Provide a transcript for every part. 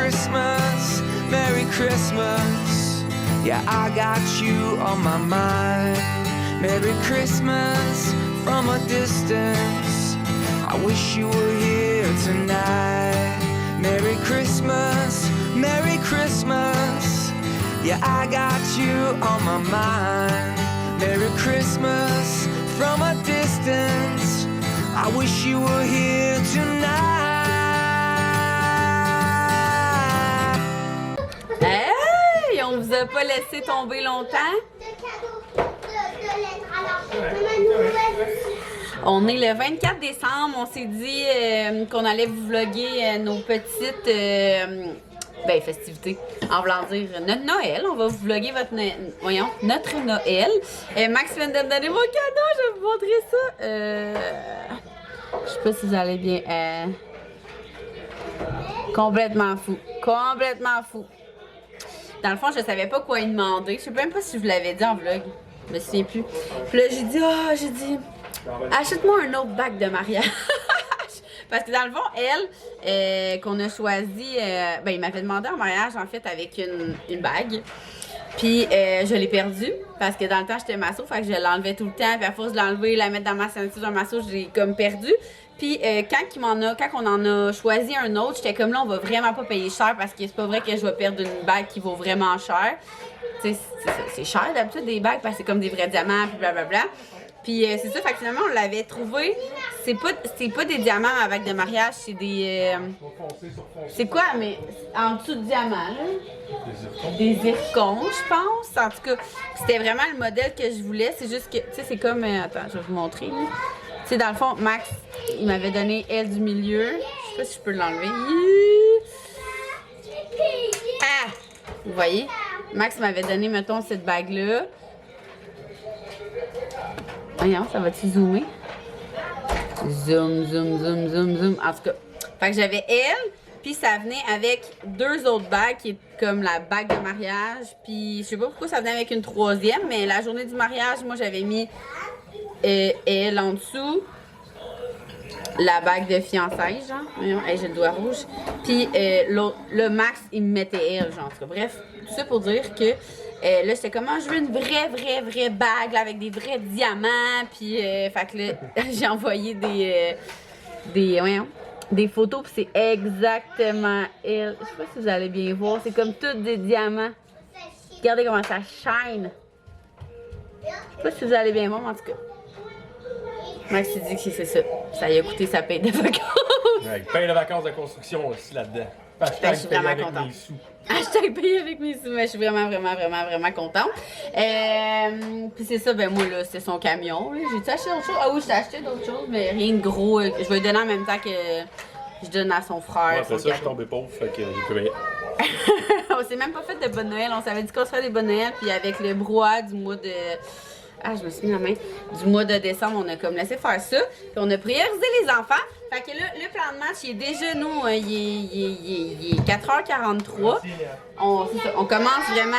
Christmas, Merry Christmas. Yeah, I got you on my mind. Merry Christmas from a distance. I wish you were here tonight. Merry Christmas, Merry Christmas. Yeah, I got you on my mind. Merry Christmas from a distance. I wish you were here tonight. Hey, on vous a pas laissé tomber longtemps? On est le 24 décembre, on s'est dit qu'on allait vous vlogger nos petites festivités. En voulant dire notre Noël, on va vous vlogger notre Noël. Max vient de me donner mon cadeau, je vais vous montrer ça. Je sais pas si vous allez bien. Complètement fou. Complètement fou. Dans le fond, je savais pas quoi lui demander. Je sais même pas si je vous l'avais dit en vlog. Je me souviens plus. Puis là, j'ai dit, achète-moi un autre bague de mariage. Parce que dans le fond, elle, qu'on a choisi, il m'avait demandé en mariage, en fait, avec une bague. Puis je l'ai perdue, parce que dans le temps, j'étais masso, fait que je l'enlevais tout le temps. Puis à force de l'enlever, la mettre dans ma ceinture de masso, je l'ai comme perdue. Puis quand on en a choisi un autre, j'étais comme là, on va vraiment pas payer cher, parce que c'est pas vrai que je vais perdre une bague qui vaut vraiment cher. Tu sais, c'est cher d'habitude des bagues, parce que c'est comme des vrais diamants, puis blablabla. Puis c'est ça, fait que finalement, on l'avait trouvé. C'est pas des diamants à bague de mariage, c'est des... c'est quoi, mais en dessous de diamants, là? Des zircons, je pense. En tout cas, c'était vraiment le modèle que je voulais. C'est juste que, tu sais, c'est comme... attends, je vais vous montrer. Tu sais, dans le fond, Max, il m'avait donné elle du milieu. Je sais pas si je peux l'enlever. Ah! Vous voyez? Max m'avait donné, mettons, cette bague-là. Voyons, ça va-tu zoomer? Zoom, zoom, zoom, zoom, zoom. En tout cas, fait que j'avais elle, puis ça venait avec deux autres bagues, qui est comme la bague de mariage. Puis je sais pas pourquoi ça venait avec une troisième, mais la journée du mariage, moi j'avais mis elle en dessous. La bague de fiançailles, genre. Voyons, j'ai le doigt rouge. Puis le Max, il me mettait elle, genre. En tout cas, bref, tout ça pour dire que là, j'étais comme, je veux une vraie bague là, avec des vrais diamants. Puis, fait que là, j'ai envoyé des photos. Puis c'est exactement elle. Je sais pas si vous allez bien voir. C'est comme tous des diamants. Regardez comment ça shine. Je sais pas si vous allez bien voir, mais en tout cas. Max s'est dit que c'est ça. Ça lui a coûté sa paye de vacances. Ouais, paye de vacances de construction aussi là-dedans. Je suis vraiment contente. Hashtag payer avec mes sous, mais je suis vraiment contente. Puis c'est ça, ben moi là, c'est son camion. J'ai-tu acheté autre chose? Ah oui, j'ai acheté d'autres choses, mais rien de gros. Je vais lui donner en même temps que je donne à son frère. Ouais, après ça, je suis tombé pauvre, fait que j'ai pu payer. On s'est même pas fait de bonne Noël. On s'avait dit qu'on se ferait des bonnes Noël, puis avec le brouhaha du mois de... Ah, je me suis mis la main. Du mois de décembre, on a comme laissé faire ça. Puis on a priorisé les enfants. Fait que là, le plan de match, il est déjà, nous, il est 4h43. On commence vraiment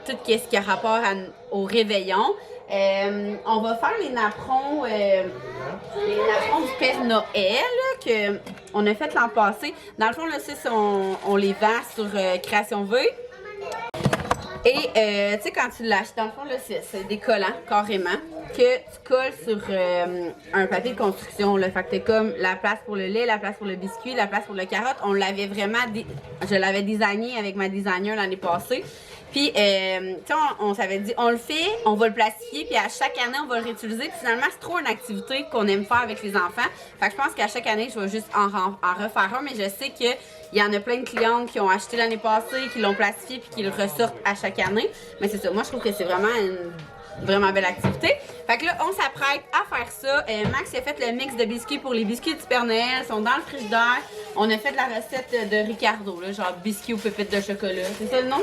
tout ce qui a rapport au réveillon. On va faire les napperons du Père Noël qu'on a fait l'an passé. Dans le fond, là, on les vend sur Création V. Et tu sais, quand tu l'achètes, dans le fond, là, c'est des collants, carrément, que tu colles sur un papier de construction. Là. Fait que t'as comme la place pour le lait, la place pour le biscuit, la place pour le carotte. On l'avait vraiment, je l'avais designé avec ma designer l'année passée. Puis, tu sais, on s'avait dit, on le fait, on va le plastifier, puis à chaque année, on va le réutiliser. Puis finalement, c'est trop une activité qu'on aime faire avec les enfants. Fait que je pense qu'à chaque année, je vais juste en refaire un, mais je sais que il y en a plein de clientes qui ont acheté l'année passée, qui l'ont plastifié, puis qui le ressortent à chaque année. Mais c'est ça, moi, je trouve que c'est vraiment une vraiment belle activité. Fait que là, on s'apprête à faire ça. Max a fait le mix de biscuits pour les biscuits du Père Noël. Ils sont dans le frigidaire. On a fait la recette de Ricardo, là, genre biscuits aux pépites de chocolat. C'est ça le nom?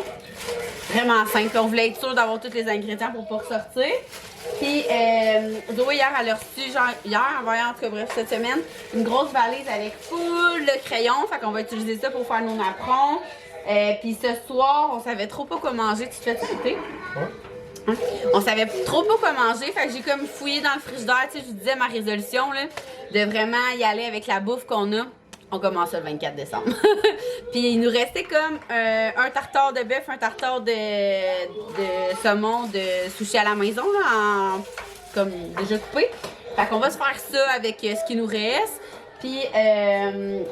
Vraiment simple. On voulait être sûr d'avoir tous les ingrédients pour pas ressortir. Puis, Zoé, hier, elle a reçu, genre, en tout cas, bref, cette semaine, une grosse valise avec full de crayons. Fait qu'on va utiliser ça pour faire nos napperons. Puis ce soir, on savait trop pas quoi manger. Tu te fais sauter? Hein? On savait trop pas quoi manger, fait que j'ai comme fouillé dans le frigidaire, tu sais, je vous disais ma résolution là, de vraiment y aller avec la bouffe qu'on a. On commence le 24 décembre. Puis il nous restait comme un tartare de bœuf, un tartare de saumon, de sushi à la maison, là, comme déjà coupé. Fait qu'on va se faire ça avec ce qui nous reste. Puis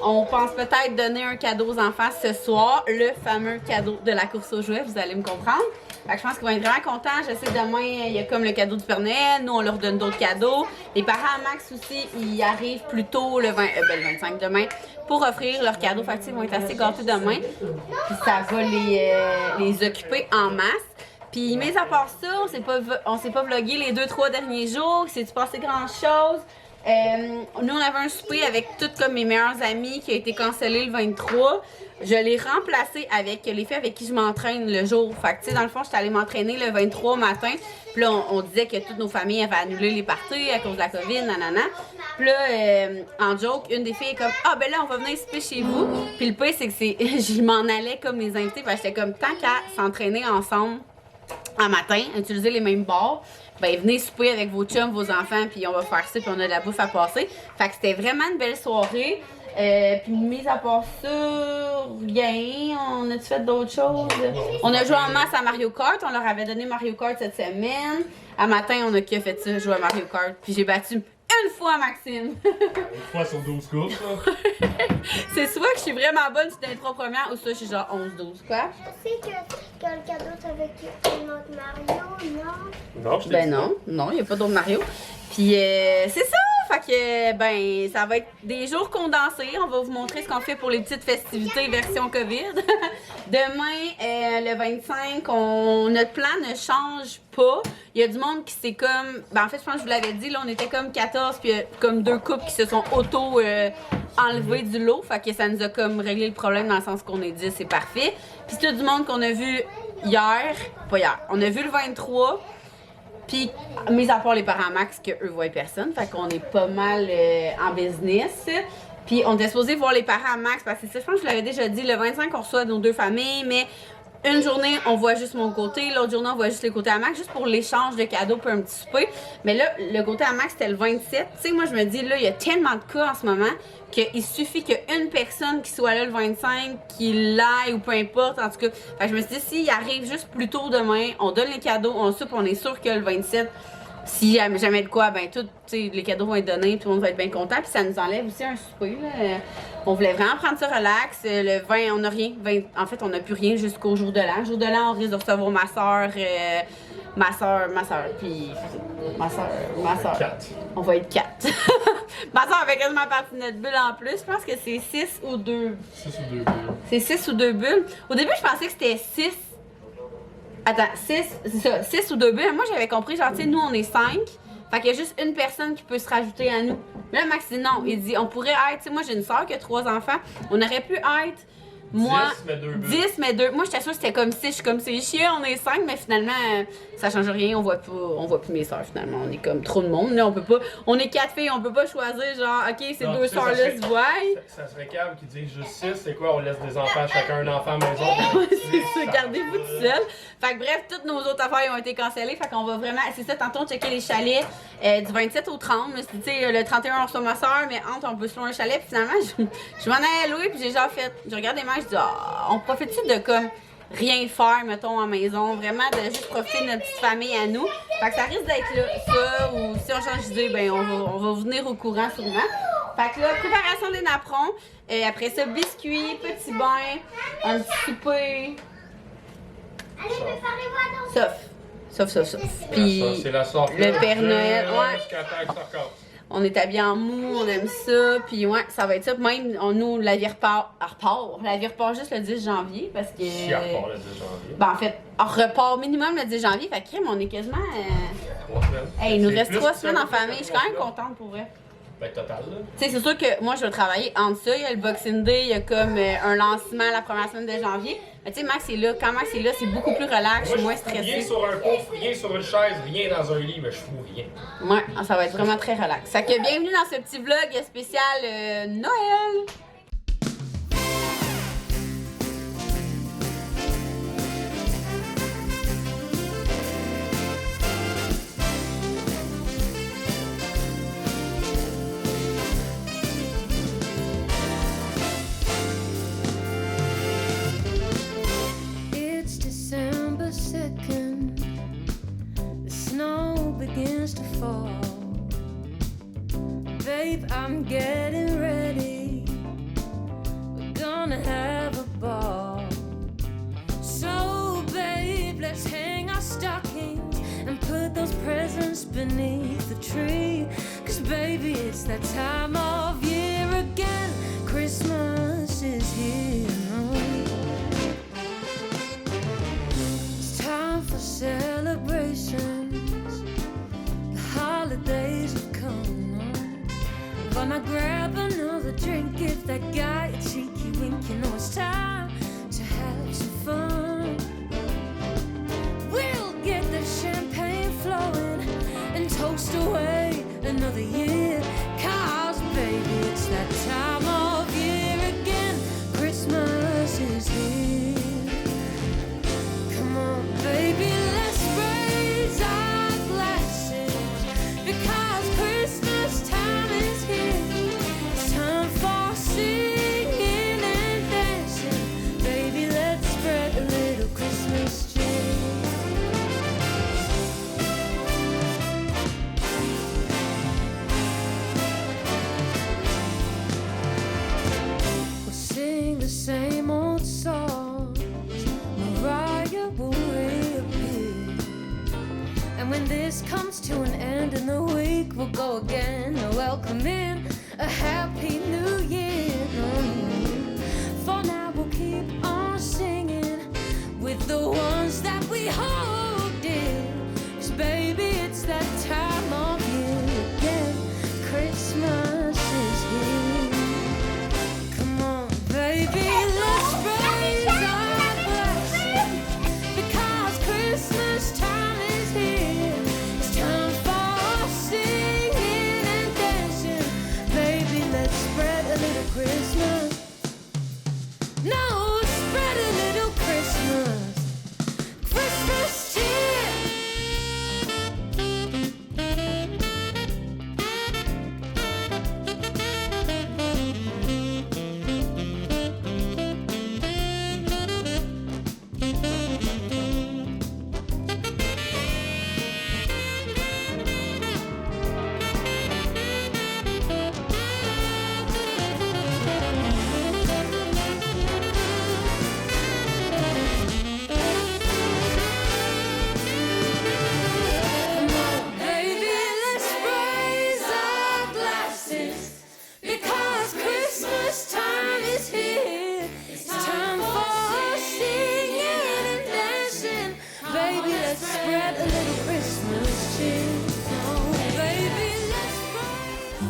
on pense peut-être donner un cadeau aux enfants ce soir, le fameux cadeau de la course aux jouets, vous allez me comprendre. Fait que je pense qu'ils vont être vraiment contents. Je sais que demain, il y a comme le cadeau du Père Noël. Nous, on leur donne d'autres cadeaux. Les parents à Max aussi, ils arrivent plus tôt le 25 demain pour offrir leurs cadeaux. Fait que ils vont être assez gâtés demain. Puis ça va les occuper en masse. Puis, mais à part ça, on s'est pas vlogué les 2-3 derniers jours. C'est-tu passé grand-chose? Nous, on avait un souper avec toutes comme mes meilleures amies qui a été cancellé le 23. Je l'ai remplacé avec les filles avec qui je m'entraîne le jour. Fait que, tu sais, dans le fond, j'étais allée m'entraîner le 23 matin. Puis là, on disait que toutes nos familles avaient annulé les parties à cause de la COVID, nanana. Puis là, en joke, une des filles est comme « Ah, ben là, on va venir souper chez vous. » Puis le pire, c'est que je m'en allais comme les invités. Fait que j'étais comme « Tant qu'à s'entraîner ensemble en matin, utiliser les mêmes bars, ben venez souper avec vos chums, vos enfants, puis on va faire ça, puis on a de la bouffe à passer. » Fait que c'était vraiment une belle soirée. Puis mis à part ça, rien. On a-tu fait d'autres choses? On a joué en masse à Mario Kart. On leur avait donné Mario Kart cette semaine. À matin, on a que fait ça, jouer à Mario Kart. Puis j'ai battu une fois Maxime. Une fois sur 12 courses, là. C'est soit que je suis vraiment bonne sur les 3 premières, ou soit je suis genre 11-12, quoi. Je sais que le cadeau c'est avec un autre Mario, non? Non, je t'ai Ben dit non, non, il n'y a pas d'autre Mario. Puis c'est ça! Fait que, ben, ça va être des jours condensés. On va vous montrer ce qu'on fait pour les petites festivités version COVID. Demain, le 25, notre plan ne change pas. Il y a du monde qui s'est comme... Ben, en fait, je pense que je vous l'avais dit, là, on était comme 14, puis comme 2 couples qui se sont enlevés du lot. Fait que ça nous a comme réglé le problème dans le sens qu'on est 10, c'est parfait. Puis c'est tout du monde qu'on a vu pas hier, on a vu le 23. Puis, mis à part les parents Max, qu'eux voient personne, fait qu'on est pas mal en business. Puis, on était supposé voir les parents Max, parce que ça, je pense que je l'avais déjà dit, le 25, on reçoit nos 2 familles, mais une journée, on voit juste mon côté, l'autre journée, on voit juste les côtés à Max, juste pour l'échange de cadeaux pour un petit souper. Mais là, le côté à Max, c'était le 27. Tu sais, moi, je me dis, là, il y a tellement de cas en ce moment qu'il suffit qu'une personne qui soit là le 25, qui l'aille ou peu importe, en tout cas. Fait que je me suis dit, s'il arrive juste plus tôt demain, on donne les cadeaux, on soupe, on est sûr que le 27, si jamais de quoi, ben tout, les cadeaux vont être donnés, tout le monde va être bien content, puis ça nous enlève aussi un souper, là. On voulait vraiment prendre ça relax. Le 20, on n'a rien. En fait, on n'a plus rien jusqu'au jour de l'an. Jour de l'an, on risque de recevoir ma soeur, puis ma soeur. 4. On va être 4. Ma soeur avait quasiment partie de notre bulle en plus. Je pense que c'est 6 ou 2. 6 ou 2 bulles. C'est 6 ou 2 bulles. Au début, je pensais que c'était 6. Attends, 6, c'est ça, 6 ou 2 bulles. Moi, j'avais compris, genre, tu sais, nous, on est 5. Fait qu'il y a juste une personne qui peut se rajouter à nous. Mais là, Max dit non. Il dit, on pourrait être, tu sais, moi, j'ai une soeur qui a 3 enfants. On aurait pu être, moi, 10, mais 2. Moi, j'étais sûre que c'était comme 6. Je suis comme, c'est chiant, on est 5, mais finalement, ça change rien. On voit plus mes soeurs, finalement. On est comme trop de monde. Là, on peut pas, on est 4 filles, on peut pas choisir, genre, OK, ces 2 soeurs-là se voient. Ça serait calme qui disent juste 6, c'est quoi? On laisse des enfants, chacun un enfant à la maison. C'est ça, gardez-vous tout seul. Fait que bref, toutes nos autres affaires ont été cancellées. Fait qu'on va vraiment, c'est ça, tantôt on checker les chalets du 27 au 30. Tu sais, le 31 on reçoit ma soeur, mais entre on peut se louer un chalet. Puis finalement, je m'en allais louer, puis j'ai genre fait, je regarde les mains, je dis, on profite-tu de comme rien faire, mettons, en maison, vraiment de juste profiter de notre petite famille à nous. Fait que ça risque d'être là, ça, ou si on change d'idée, ben on va venir au courant sûrement. Fait que là, préparation des napperons, après ça, biscuits, petits bains, un petit souper. Sauf. Puis C'est la sorte. le Père Noël, ouais. Jusqu'à temps que ça recommence. On est habillés en mou, on aime ça, puis ouais, ça va être ça. Même, nous, la vie repart. La vie repart juste le 10 janvier, parce que... Qui repart le 10 janvier? Ben, en fait, on repart minimum le 10 janvier, fait que crime, on est quasiment... 3 semaines. Hey, il nous C'est reste plus 3 que semaines ça, en famille, je suis quand même 3 contente pour vrai. Ben, total, là. Tu sais, c'est sûr que moi, je vais travailler entre ça. Il y a le Boxing Day, il y a comme un lancement la première semaine de janvier. Mais tu sais, Max est là. Quand Max est là, c'est beaucoup plus relax, je suis moins Rien stressée. sur un pouf, rien sur une chaise, rien dans un lit, mais je fous rien. Ouais, ça va être vraiment très relax. Fait que bienvenue dans ce petit vlog spécial Noël. babe, I'm getting ready. We're gonna have a ball. So, babe, let's hang our stockings and put those presents beneath the tree. 'Cause, baby, it's that time of year again. Christmas is here. It's time for celebrations. The holidays have come. Gonna grab another drink, give that guy a cheeky wink. You know it's time to have some fun. We'll get the champagne flowing and toast away another year. 'Cause, baby, it's that time of year again. Christmas is here. Come on, baby, let's raise our glasses, because Christmas time is here. It's time for singing and dancing. Baby, let's spread a little Christmas cheer. We'll sing the same old songs. Mariah will reappear. And when this comes to an end in the week, we'll go again, welcoming a happy new year. For now, we'll keep on singing with the ones that we hold dear. 'Cause, baby, it's that time of year again. Christmas is here. Come on, baby, let's raise our glasses, because Christmas time is here. It's time for singing and dancing. Baby, let's spread a little Christmas. No, spread a little Christmas. Christmas cheer. Come on, baby, let's raise our glasses, because Christmas time is here. It's time for singing and dancing. Baby, let's spread a little Christmas cheer. Oh, baby, let's raise our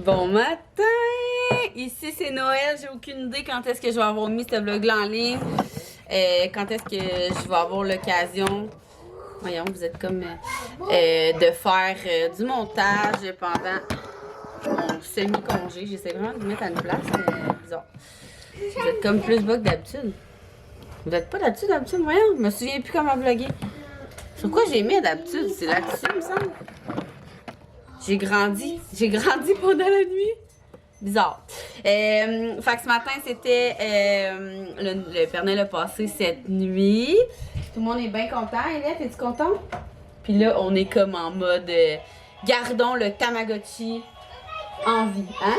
Bon matin! Ici c'est Noël, j'ai aucune idée quand est-ce que je vais avoir mis ce vlog-là en ligne. Quand est-ce que je vais avoir l'occasion, voyons, vous êtes comme, de faire du montage pendant mon semi-congé. J'essaie vraiment de vous mettre à une place, mais bizarre. Vous êtes comme plus bas que d'habitude. Vous êtes pas là-dessus d'habitude, voyons, je me souviens plus comment vlogger. Sur quoi j'ai mis d'habitude? C'est là-dessus, il me semble. J'ai grandi pendant la nuit. Bizarre. Fait que ce matin, c'était le Père Noël a passé cette nuit. Tout le monde est bien content. Eliette, es-tu content? Puis là, on est comme en mode gardons le Tamagotchi en vie, hein?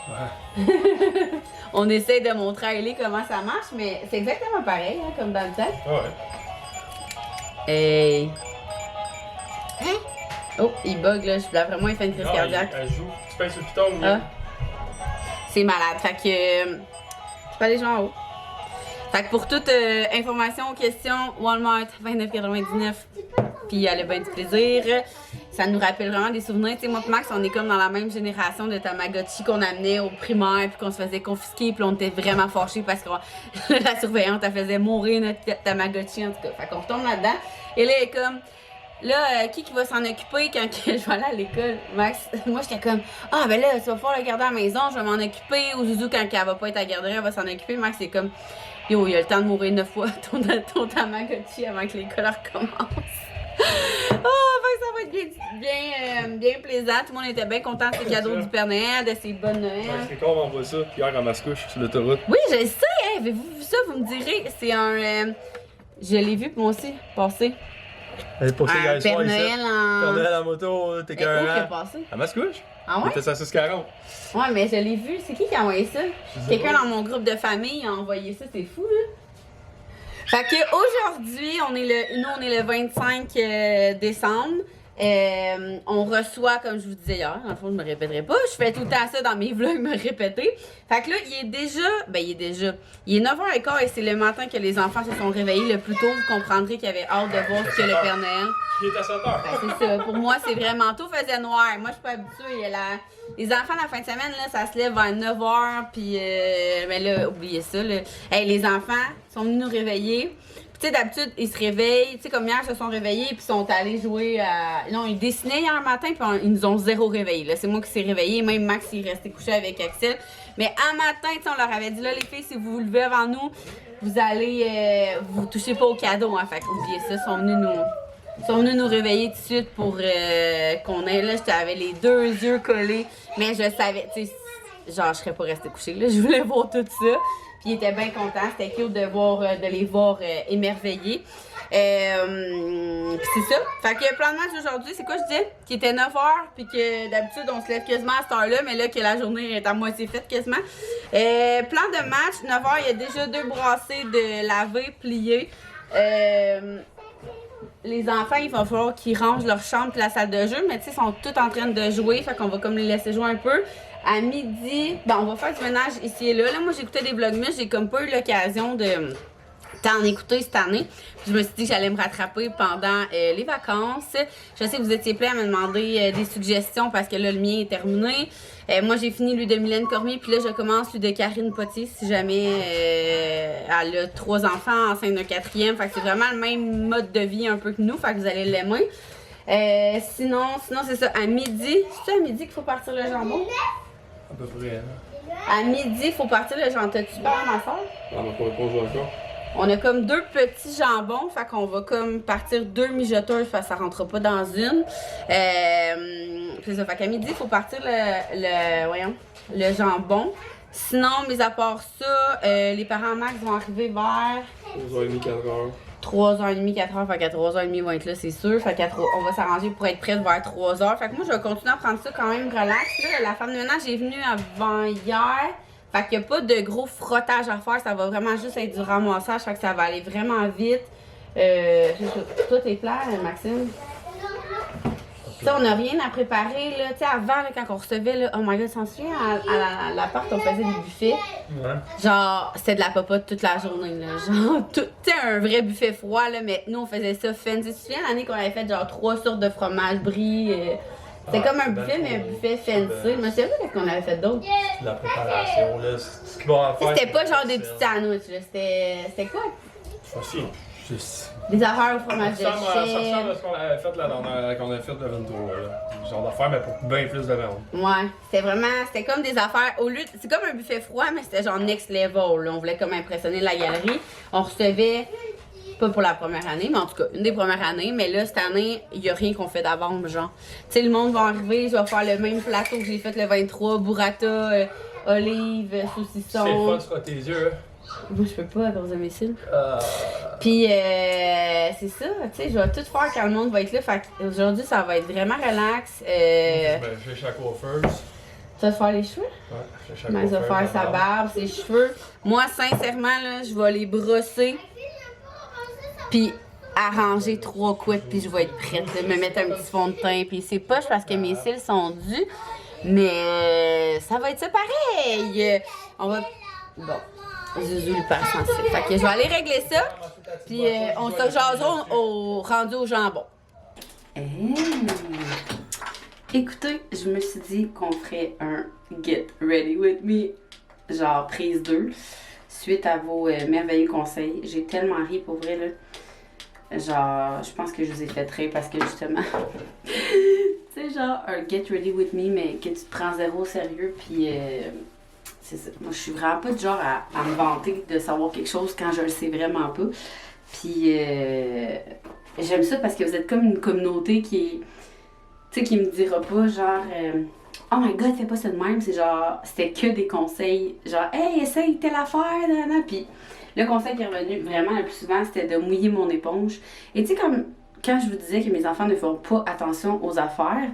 Ouais. On essaie de montrer à Ellie comment ça marche, mais c'est exactement pareil, hein, comme dans le temps. Ouais. Hey! Hein? Oh, il bug là, d'après moi, il fait une crise cardiaque. Elle joue. Tu pèses sur le piton, Ah. C'est malade. Fait que. Je peux aller jouer en haut. Fait que pour toute information ou question, Walmart 29,99. Puis elle a bien du plaisir. Ça nous rappelle vraiment des souvenirs. Tu sais, moi et Max, on est comme dans la même génération de Tamagotchi qu'on amenait au primaire, puis qu'on se faisait confisquer, puis on était vraiment fâchés parce que la surveillante, elle faisait mourir notre Tamagotchi, en tout cas. Fait qu'on retombe là-dedans. Et là, elle est comme. Là, qui va s'en occuper quand je vais aller à l'école? Max, moi j'étais comme, ah ben là, tu vas pouvoir le garder à la maison, je vais m'en occuper. Ou Zouzou, quand elle va pas être à la garderie, elle va s'en occuper. Max, c'est comme, yo, il a le temps de mourir 9 fois ton Tamagotchi avant que l'école recommence. Ça va être bien plaisant. Tout le monde était bien content de ses cadeaux du Père Noël, de ses bonnes Noël. Ouais, c'est con, on voit ça hier à Mascouche sur l'autoroute. Oui, je le sais, hein, avez-vous vu ça? Vous me direz, c'est un. Je l'ai vu moi aussi passer. Elle est passée hier Un Père soir ici. Noël en. Père Noël en moto, t'es Mais où qu'il est carré. passé? À Mascouche? Ah Il ouais? était sur la 640. Ouais, mais je l'ai vu. C'est qui a envoyé ça? sais Quelqu'un pas. dans mon groupe de famille a envoyé ça. C'est fou, là. Fait que aujourd'hui, on est le 25 décembre. On reçoit, comme je vous disais hier, dans le fond, je me répéterai pas. Je fais tout le temps ça dans mes vlogs, me répéter. Fait que là, il est 9h15 et c'est le matin que les enfants se sont réveillés le plus tôt. Vous comprendrez qu'ils avaient hâte de voir ce que le Père Noël. Il est à 7 heures. Ben, c'est ça. Pour moi, c'est vraiment tout faisait noir. Moi, je suis pas habituée. Les enfants, la fin de semaine, là, ça se lève vers 9h. Puis, ben là, oubliez ça. Là. Hey, les enfants sont venus nous réveiller. Puis, tu sais, d'habitude, ils se réveillent. Tu sais, comme hier, ils se sont réveillés. Puis, ils sont allés jouer à. Non, ils dessinaient hier matin. Puis, ils nous ont zéro réveillé. Là. C'est moi qui s'est réveillé. Même Max, il est resté couché avec Axel. Mais un matin, tu sais, on leur avait dit, là, les filles, si vous vous levez avant nous, vous allez. Vous touchez pas au cadeau. Hein. Fait qu'oubliez ça. Ils sont venus nous réveiller tout de suite pour qu'on ait, là, j'avais les 2 yeux collés, mais je savais, tu sais, genre, je serais pas restée couchée, là, je voulais voir tout ça, puis ils étaient bien contents, c'était cute de les voir émerveillés. Puis c'est ça, fait que le plan de match d'aujourd'hui, c'est quoi je disais? Qui était 9h, puis que d'habitude, on se lève quasiment à cette heure-là, mais là, que la journée est à moitié faite quasiment. Plan de match, 9h, il y a déjà 2 brassées de laver, pliées. Les enfants, il va falloir qu'ils rangent leur chambre et la salle de jeu, mais tu sais, ils sont tous en train de jouer, fait qu'on va comme les laisser jouer un peu. À midi, ben on va faire du ménage ici et là. Là, moi, j'écoutais des vlogmas, j'ai comme pas eu l'occasion de t'en écouter cette année. Puis je me suis dit que j'allais me rattraper pendant les vacances. Je sais que vous étiez plein à me demander des suggestions parce que là, le mien est terminé. Moi, j'ai fini lui de Mylène Cormier, puis là, je commence lui de Karine Potier si jamais elle a 3 enfants enceinte d'un 4e. Fait que c'est vraiment le même mode de vie un peu que nous, fait que vous allez l'aimer. Sinon, c'est ça. À midi, c'est à midi qu'il faut partir le jambon? À peu près, hein. À midi, il faut partir le jambon. T'as-tu parlé à ma soeur? On n'a pas joué encore. On a comme 2 petits jambons, fait qu'on va comme partir 2 mijoteuses, parce que ça rentre pas dans une. C'est ça, fait qu'à midi, il faut partir le jambon. Sinon, mis à part ça, les parents Max vont arriver vers 3h30, 4h. 3h30, 4h, fait qu'à 3h30 ils vont être là, c'est sûr. Fait qu'à on va s'arranger pour être prête vers 3h. Fait que moi, je vais continuer à prendre ça quand même relax. Là, la femme de ménage est venue avant hier. Fait qu'il n'y a pas de gros frottage à faire, ça va vraiment juste être du ramassage, fait que ça va aller vraiment vite. Toi, t'es plat, Maxime? Tu sais, on n'a rien à préparer, là. Tu sais, avant, là, quand on recevait, là, oh my god, t'en souviens, à l'appart, on faisait des buffets. Ouais. Genre, c'était de la popote toute la journée, là. Genre, tu sais, un vrai buffet froid, là, mais nous, on faisait ça fancy. Tu te souviens l'année qu'on avait fait, genre, 3 sortes de fromage brie? C'était comme un dans le buffet, mais un fond, buffet fancy. Mais je sais pas qu'est-ce qu'on avait fait d'autre. c'est de la préparation, là. Ce qu'il va en faire. C'était pas genre des petits sandwichs, là. C'était quoi? Aussi, juste. Des affaires au fromage de Ça ressemble à chèvre. ce qu'on avait fait la dernière, qu'on a fait le 23, là. Genre d'affaires, mais pour bien plus de viande. Ouais, c'était comme des affaires, au lieu, c'est comme un buffet froid, mais c'était genre next level, là. On voulait comme impressionner la galerie. On recevait, pas pour la première année, mais en tout cas, une des premières années, mais là, cette année, il y a rien qu'on fait d'avance, genre. Tu sais, le monde va arriver, je vais faire le même plateau que j'ai fait le 23, burrata, olive, saucisson. C'est le fun sur tes yeux, hein. Moi, je peux pas à cause de mes cils. Puis, c'est ça, tu sais, je vais tout faire quand le monde va être là. Fait qu'aujourd'hui, ça va être vraiment relax. Ben, je vais chez la coiffeuse. Tu vas te faire les cheveux? Ouais, je vais chez la Mais elle va coiffeuse, faire sa la barbe, ses cheveux. Moi, sincèrement, là, je vais les brosser. Puis, arranger 3 couettes, puis je vais être prête. Là, me mettre un petit fond de teint. Puis, c'est poche parce que mes cils sont dus. Mais ça va être ça pareil. On va. Bon. Zouzou hyper sensible. Fait que je vais aller régler ça. Puis on se jasera rendu au jambon. Écoutez, je me suis dit qu'on ferait un Get Ready With Me, genre prise 2, suite à vos merveilleux conseils. J'ai tellement ri pour vrai, là. Genre, je pense que je vous ai fait rire parce que justement, tu sais, genre un Get Ready With Me, mais que tu te prends zéro au sérieux, puis c'est ça. Moi, je suis vraiment pas du genre à me vanter de savoir quelque chose quand je le sais vraiment pas. Puis j'aime ça parce que vous êtes comme une communauté qui me dira pas genre oh my god, fais pas ça de même. C'est genre, c'était que des conseils, genre hey, essaye telle affaire, nanana. Puis le conseil qui est revenu vraiment le plus souvent, c'était de mouiller mon éponge. Et tu sais, comme quand je vous disais que mes enfants ne font pas attention aux affaires,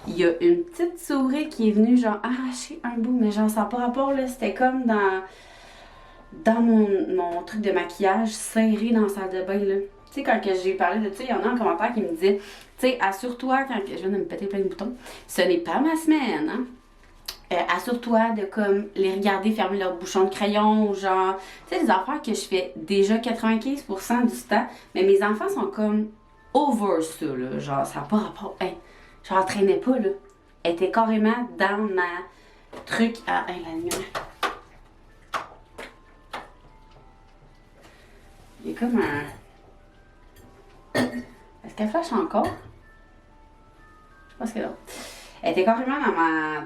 il y a une petite souris qui est venue genre arracher un bout, mais genre ça n'a pas rapport là, c'était comme dans mon truc de maquillage serré dans la salle de bain là. Tu sais, quand que j'ai parlé de ça, il y en a un commentaire qui me disait, tu sais, assure-toi, quand je viens de me péter plein de boutons, ce n'est pas ma semaine, hein. Assure-toi de comme les regarder fermer leur bouchon de crayon ou genre, tu sais, des affaires que je fais déjà 95% du temps, mais mes enfants sont comme over ça là, genre ça n'a pas rapport, hey, je l'entraînais pas, là. Elle était carrément dans ma truc à... Hey, la lumière. Il y a comme un... Est-ce qu'elle flash encore? Je pense que non. Elle était carrément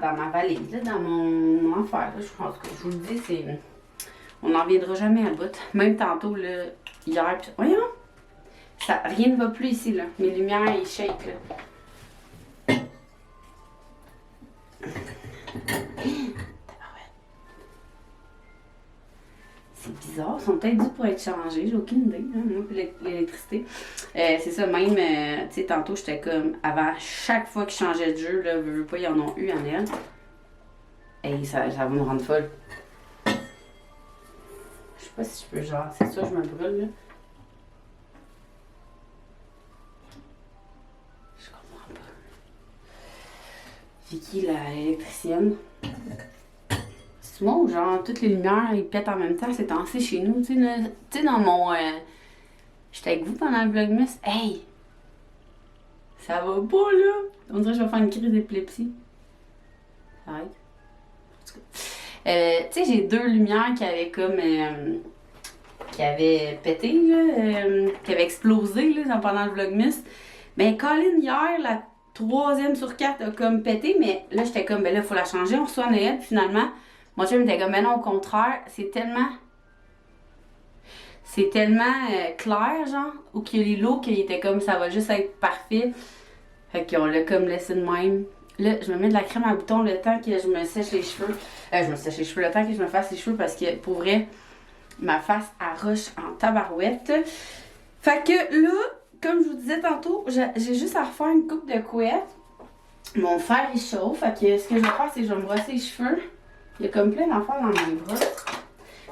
dans ma valise, là, dans mon affaire. Là. En tout cas, je vous le dis, c'est... On n'en reviendra jamais à bout. Même tantôt, là, hier, pis... Voyons! Ça, rien ne va plus ici, là. Mes lumières, ils shake, là. C'est bizarre, ils sont peut-être dû pour être changés, j'ai aucune idée, hein, moi, l'électricité. C'est ça, même, tu sais, tantôt, j'étais comme, avant chaque fois qu'ils changeaient de jeu, là, veux pas, ils en ont eu en elle. Et ça va me rendre folle. Je sais pas si je peux, genre, c'est ça, je me brûle, là. Je comprends pas. Vicky, l'électricienne. C'est moi ou genre toutes les lumières ils pètent en même temps, c'est temps-ci chez nous, tu sais, dans mon... J'étais avec vous pendant le vlogmas, hey! Ça va pas là! On dirait que je vais faire une crise d'épilepsie. Arrête. En tout cas. Tu sais, j'ai 2 lumières qui avaient comme... qui avaient pété là, qui avaient explosé là, pendant le vlogmas. Ben Colin, hier, la 3e sur 4 a comme pété, mais là j'étais comme, ben là faut la changer, on reçoit à Noël, finalement. Mon chum était comme, ben non, au contraire, c'est tellement clair, genre, ou qu'il y a les lots, qu'il était comme, ça va juste être parfait. Fait qu'on l'a comme laissé de même. Là, je me mets de la crème à boutons le temps que je me sèche les cheveux. Le temps que je me fasse les cheveux, parce que, pour vrai, ma face arroche en tabarouette. Fait que là, comme je vous disais tantôt, j'ai juste à refaire une coupe de couette. Mon fer est chaud, fait que ce que je vais faire, c'est que je vais me brosser les cheveux. Il y a comme plein d'affaires dans mes bras.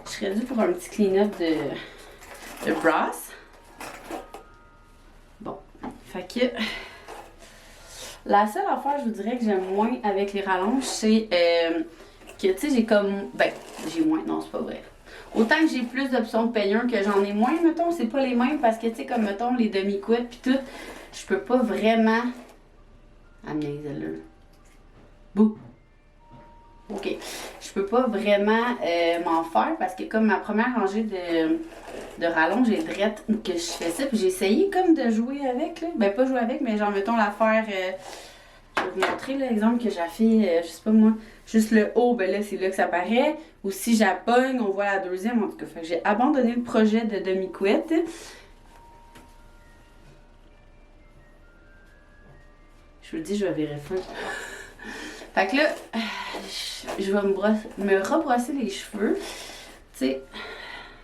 Je serais due pour un petit clean-up de brosse. Bon, fait que... La seule affaire, je vous dirais que j'aime moins avec les rallonges, c'est que, tu sais, j'ai comme... Ben, j'ai moins, non, c'est pas vrai. Autant que j'ai plus d'options de peigneur que j'en ai moins, mettons, c'est pas les mêmes parce que, tu sais, comme, mettons, les demi-couettes pis tout, je peux pas vraiment Amenez-le. Bouh! Ok. Je peux pas vraiment m'en faire parce que comme ma première rangée de rallonge est drette que je fais ça, puis j'ai essayé comme de jouer avec, là. Ben pas jouer avec, mais genre mettons la faire. Je vais vous montrer l'exemple que j'ai fait, je sais pas moi, juste le haut, ben là c'est là que ça paraît. Ou si j'appogne, on voit la deuxième en tout cas. Fait que j'ai abandonné le projet de demi-couette. Je vous le dis, je vais vérifier. Fait que là, je vais me rebrosser les cheveux. Tu sais,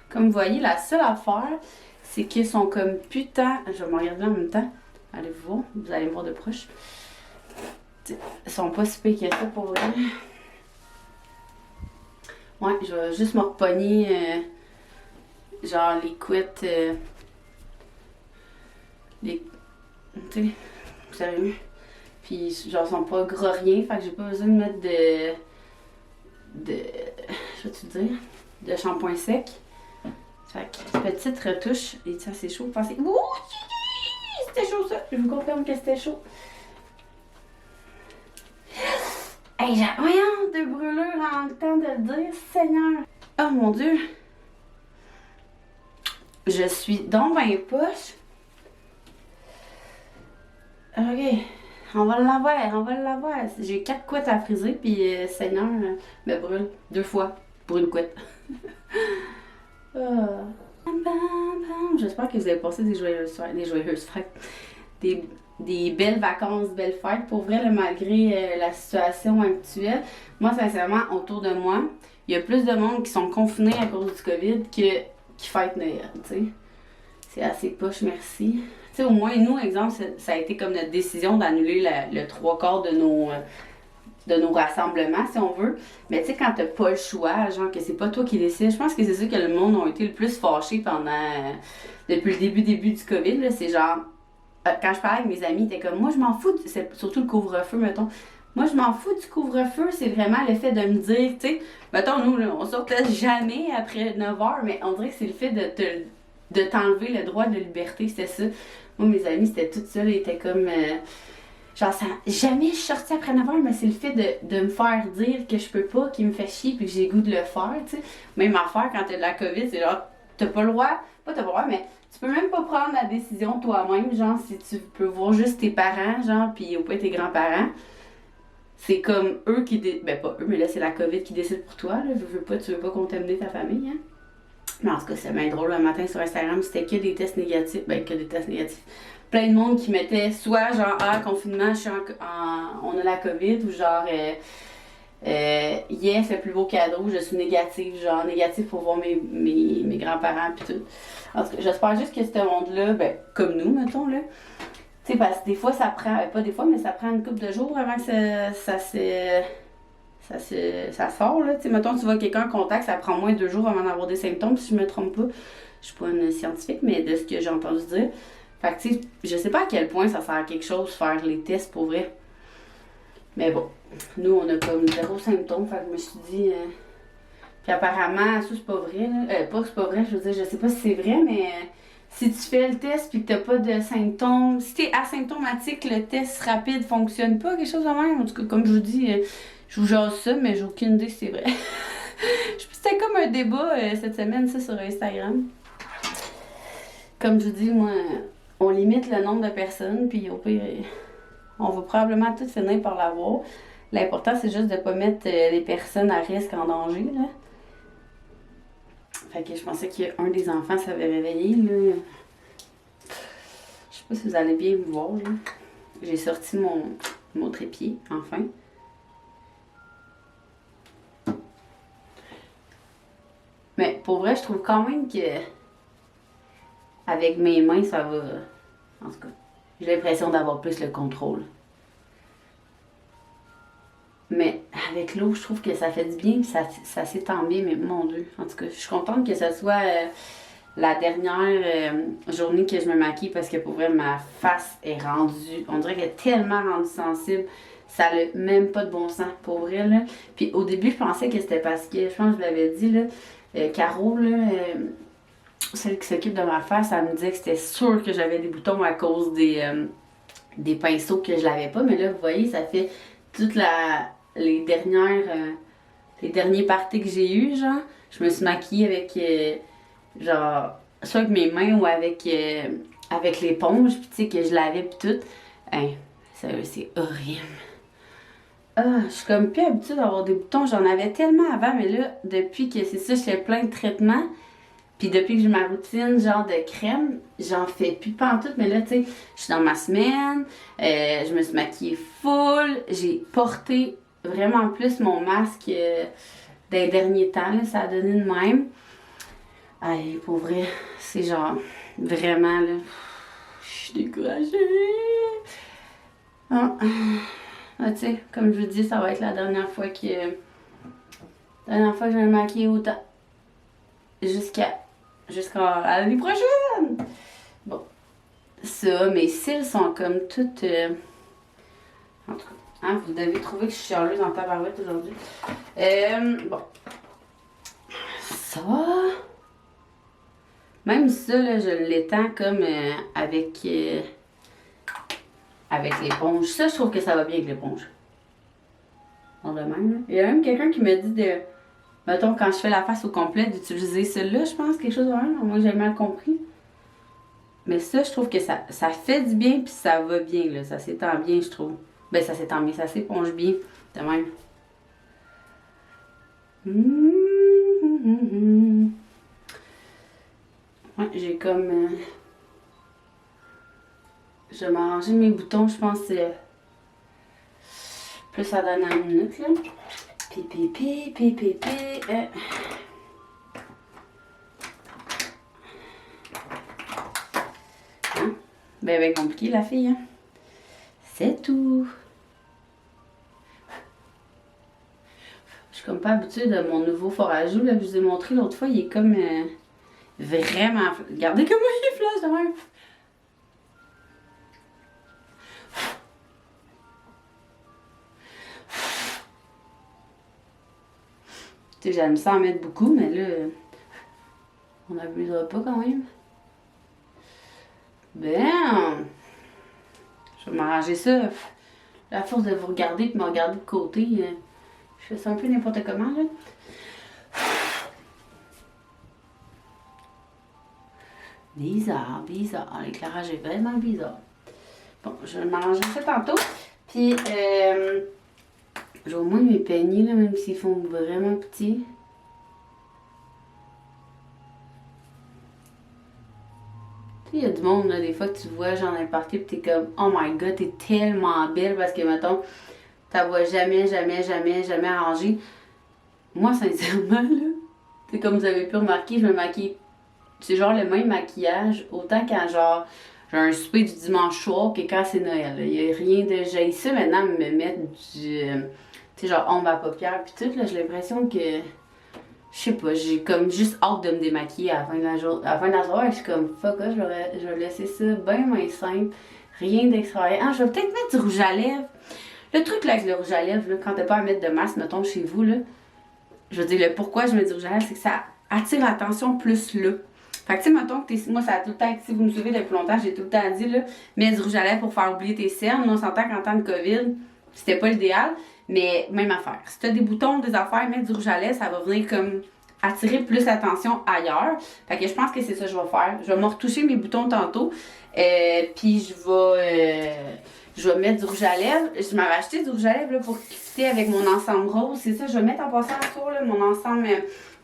comme vous voyez, la seule affaire, c'est qu'ils sont comme putain. Je vais me regarder en même temps. Allez vous voir, vous allez me voir de proche. T'sais, ils sont pas si pires que ça pour vrai. Ouais, je vais juste me repogner genre les couettes. Les. Tu sais, sérieux. Puis genre, ils sont pas gros rien, fait que j'ai pas besoin de mettre je vais te dire, de shampoing sec. Fait que petite retouche, et ça c'est chaud, pensez. Ouh, c'était chaud ça, je vous confirme que c'était chaud. Hey, j'ai rien de brûlure en le temps de le dire, Seigneur. Oh mon Dieu. Je suis dans 20 poches. Ok. On va l'avoir. J'ai 4 couettes à friser, puis Seigneur me brûle 2 fois pour une couette. J'espère que vous avez passé des joyeuses fêtes. Des belles vacances, belles fêtes. Pour vrai, là, malgré la situation actuelle, moi, sincèrement, autour de moi, il y a plus de monde qui sont confinés à cause du COVID qui fêtent Noël, tu sais. C'est assez poche, merci. Tu sais, au moins, nous, exemple, ça a été comme notre décision d'annuler le 3/4 de nos rassemblements, si on veut. Mais tu sais, quand t'as pas le choix, genre que c'est pas toi qui décides, je pense que c'est ça que le monde a été le plus fâché depuis le début du COVID, là. C'est genre, quand je parlais avec mes amis, ils étaient comme, moi, je m'en fous, c'est surtout le couvre-feu, mettons. Moi, je m'en fous du couvre-feu, c'est vraiment le fait de me dire, tu sais, mettons, nous, là, on sortait jamais après 9h, mais on dirait que c'est le fait de t'enlever le droit de liberté, c'était ça. Moi, mes amis, c'était tout ça, ils étaient comme... genre, jamais je suis sortie après 9h, mais c'est le fait de me faire dire que je peux pas, qui me fait chier, puis que j'ai le goût de le faire, tu sais. Même affaire, quand t'as de la COVID, c'est genre, t'as pas le droit, pas t'as pas le droit, mais tu peux même pas prendre la décision toi-même, genre, si tu peux voir juste tes parents, genre, puis au point tes grands-parents. C'est comme eux qui... Ben, pas eux, mais là, c'est la COVID qui décide pour toi, là. Tu veux pas contaminer ta famille, hein. Mais en tout cas, c'est bien drôle. Le matin sur Instagram, c'était que des tests négatifs. Ben, que des tests négatifs. Plein de monde qui mettait soit genre, confinement, on a la COVID, ou genre, yes, le plus beau cadeau, je suis négative, genre, négative pour voir mes grands-parents, pis tout. En tout cas, j'espère juste que ce monde-là, ben, comme nous, mettons, là, tu sais, parce que des fois, ça prend, pas des fois, mais ça prend une couple de jours avant que ça sort, là. Tu sais, mettons, tu vois quelqu'un en contact, ça prend moins de 2 jours avant d'avoir des symptômes, si je me trompe pas. Je suis pas une scientifique, mais de ce que j'ai entendu dire. Fait que, tu sais, je sais pas à quel point ça sert à quelque chose, faire les tests pour vrai. Mais bon, nous, on a comme 0 symptômes, fait que je me suis dit... Puis apparemment, ça, c'est pas vrai, là. Pas que c'est pas vrai, je veux dire, je sais pas si c'est vrai, mais... Si tu fais le test puis que t'as pas de symptômes, si t'es asymptomatique, le test rapide fonctionne pas, quelque chose de même. En tout cas, comme je vous dis, je vous jase ça, mais j'ai aucune idée si c'est vrai. C'était comme un débat cette semaine, ça, sur Instagram. Comme je vous dis, moi, on limite le nombre de personnes, puis au pire, on va probablement tout finir par l'avoir. L'important, c'est juste de pas mettre les personnes à risque en danger, là. Fait que je pensais qu'un des enfants s'avait réveillé, là. Je sais pas si vous allez bien me voir, là. J'ai sorti mon trépied, enfin. Mais pour vrai, je trouve quand même que avec mes mains, ça va. En tout cas, j'ai l'impression d'avoir plus le contrôle. Mais avec l'eau, je trouve que ça fait du bien, puis ça s'étend bien, mais mon Dieu. En tout cas, je suis contente que ce soit la dernière journée que je me maquille, parce que pour vrai, ma face est rendue, on dirait qu'elle est tellement rendue sensible, ça n'a même pas de bon sens, pour vrai, là. Puis au début, je pensais que c'était parce que, je pense que je l'avais dit, là, Caro, là, celle qui s'occupe de ma face, elle me disait que c'était sûr que j'avais des boutons à cause des des pinceaux que je l'avais pas. Mais là, vous voyez, ça fait toutes les derniers parties que j'ai eu, genre. Je me suis maquillée avec, genre, soit avec mes mains ou avec l'éponge, puis tu sais, que je lavais pis tout. Hein, sérieux, c'est horrible. Ah, je suis comme plus habituée d'avoir des boutons. J'en avais tellement avant, mais là, depuis que c'est ça, je fais plein de traitements. Puis depuis que j'ai ma routine, genre de crème, j'en fais plus pantoute. Mais là, tu sais, je suis dans ma semaine, je me suis maquillée full. J'ai porté vraiment plus mon masque dans les derniers temps. Là, ça a donné de même. Aïe, pour vrai, c'est genre, vraiment, là, je suis découragée. Ah. Ah, tu sais, comme je vous dis, ça va être la dernière fois que je vais me maquiller autant. Jusqu'à l'année prochaine! Bon. Ça, mes cils sont comme toutes... En tout cas, hein, vous devez trouver que je suis chialeuse en tabarouette aujourd'hui. Bon. Ça... Même ça, là, je l'étends comme avec l'éponge. Ça, je trouve que ça va bien avec l'éponge. Dans le même, là. Il y a même quelqu'un qui m'a dit de... Mettons, quand je fais la face au complet, d'utiliser celle-là, je pense, quelque chose de même. Moi, j'ai mal compris. Mais ça, je trouve que ça fait du bien, puis ça va bien, là. Ça s'étend bien, je trouve. Ben, ça s'étend bien, ça s'éponge bien. De même. Ouais, j'ai comme... Je vais m'arranger mes boutons, je pense, plus ça donne une minute, là. Hein? Ben compliqué, la fille, hein? C'est tout. Je suis comme pas habituée de mon nouveau fort à joues, là. Je vous ai montré l'autre fois, il est comme... vraiment... Regardez comment il flash de même. Tu sais, j'aime ça en mettre beaucoup, mais là, on n'abusera pas quand même. Ben, je vais m'arranger ça. La force de vous regarder et de me regarder de côté, je fais ça un peu n'importe comment, là. Bizarre. L'éclairage est vraiment bizarre. Bon, je vais m'arranger ça tantôt. Puis, j'ai au moins mes peignets, là, même s'ils font vraiment petits. Tu sais, il y a du monde, là, des fois, que tu vois, genre, dans le party, pis t'es comme, oh my god, t'es tellement belle, parce que, mettons, t'as vois jamais arrangée. Moi, sincèrement, là, c'est comme vous avez pu remarquer, je me maquille. C'est genre le même maquillage, autant quand, genre, j'ai un souper du dimanche soir que quand c'est Noël. Il n'y a rien de... J'ai ça maintenant, me mettre du... tu sais, genre ombre à paupières pis tout, là, j'ai l'impression que... Je sais pas, j'ai comme juste hâte de me démaquiller à la fin de la soirée. Je suis comme, fuck, je vais laisser ça bien simple. Rien d'extraordinaire. Ah, je vais peut-être mettre du rouge à lèvres. Le truc là avec le rouge à lèvres, là, quand t'as pas à mettre de masque, mettons, chez vous, là, je veux dire, le pourquoi je mets du rouge à lèvres, c'est que ça attire l'attention plus là. Fait que tu sais, mettons que moi ça a tout le temps, si vous me suivez depuis longtemps, j'ai tout le temps dit, là, mets du rouge à lèvres pour faire oublier tes cernes. On s'entend qu'en temps de COVID, c'était pas l'idéal, mais même affaire. Si t'as des boutons, des affaires, mets du rouge à lèvres, ça va venir comme attirer plus l'attention ailleurs. Fait que je pense que c'est ça que je vais faire. Je vais me retoucher mes boutons tantôt, puis je vais mettre du rouge à lèvres. Je m'avais acheté du rouge à lèvres là, pour quitter avec mon ensemble rose. C'est ça, je vais mettre en passant à tour là, mon ensemble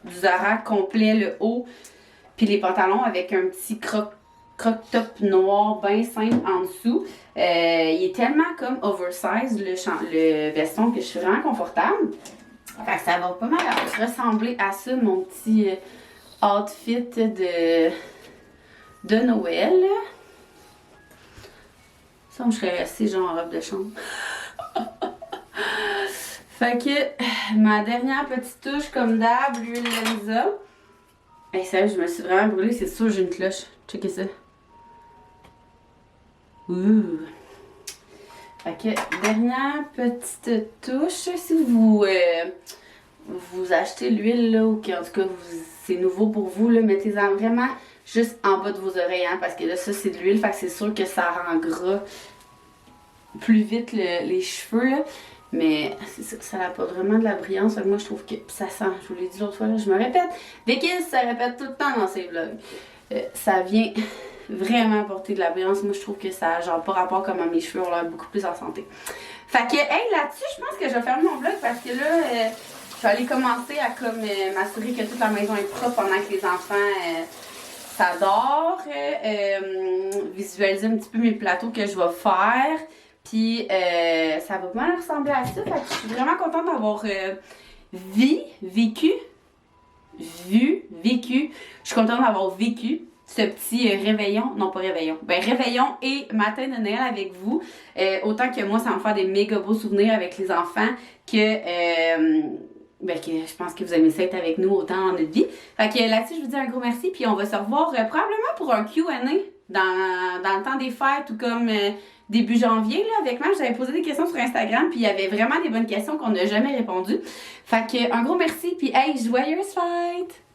du Zara complet, le haut. Puis les pantalons avec un petit croc-top noir bien simple en dessous. Il est tellement comme oversize le veston que je suis vraiment confortable. Fait que ça va pas mal ressembler à ça, mon petit outfit de Noël. Ça, je serais restée genre en robe de chambre. Fait que ma dernière petite touche comme d'hab, l'huile Lenza. Hey, sérieux, je me suis vraiment brûlée, c'est sûr j'ai une cloche. Checkez ça. Ouh. Fait que, dernière petite touche. Si vous achetez l'huile, là, ou qu'en tout cas, c'est nouveau pour vous, là, mettez-en vraiment juste en bas de vos oreilles, hein, parce que là, ça, c'est de l'huile, fait que c'est sûr que ça rend gras plus vite les cheveux, là. Mais c'est ça, ça apporte vraiment de la brillance. Fait que moi, je trouve que ça sent. Je vous l'ai dit l'autre fois, là, je me répète. Vicky, ça répète tout le temps dans ses vlogs. Ça vient vraiment apporter de la brillance. Moi, je trouve que ça a genre pas rapport comme à mes cheveux, on l'air beaucoup plus en santé. Fait que, hey, là-dessus, je pense que je vais fermer mon vlog parce que là, je vais aller commencer à comme m'assurer que toute la maison est propre pendant que les enfants s'adorent. Visualiser un petit peu mes plateaux que je vais faire. Puis ça va pas mal ressembler à ça. Fait que je suis vraiment contente d'avoir vécu. Je suis contente d'avoir vécu ce petit réveillon, non pas réveillon, ben réveillon et matin de Noël avec vous. Autant que moi, ça va me faire des méga beaux souvenirs avec les enfants que je pense que vous aimez ça être avec nous autant dans notre vie. Fait que là-dessus, je vous dis un gros merci. Puis on va se revoir probablement pour un Q&A dans le temps des fêtes ou comme début janvier là, avec moi. J'avais posé des questions sur Instagram puis il y avait vraiment des bonnes questions qu'on n'a jamais répondu. Fait que un gros merci puis hey, joyeuse fête!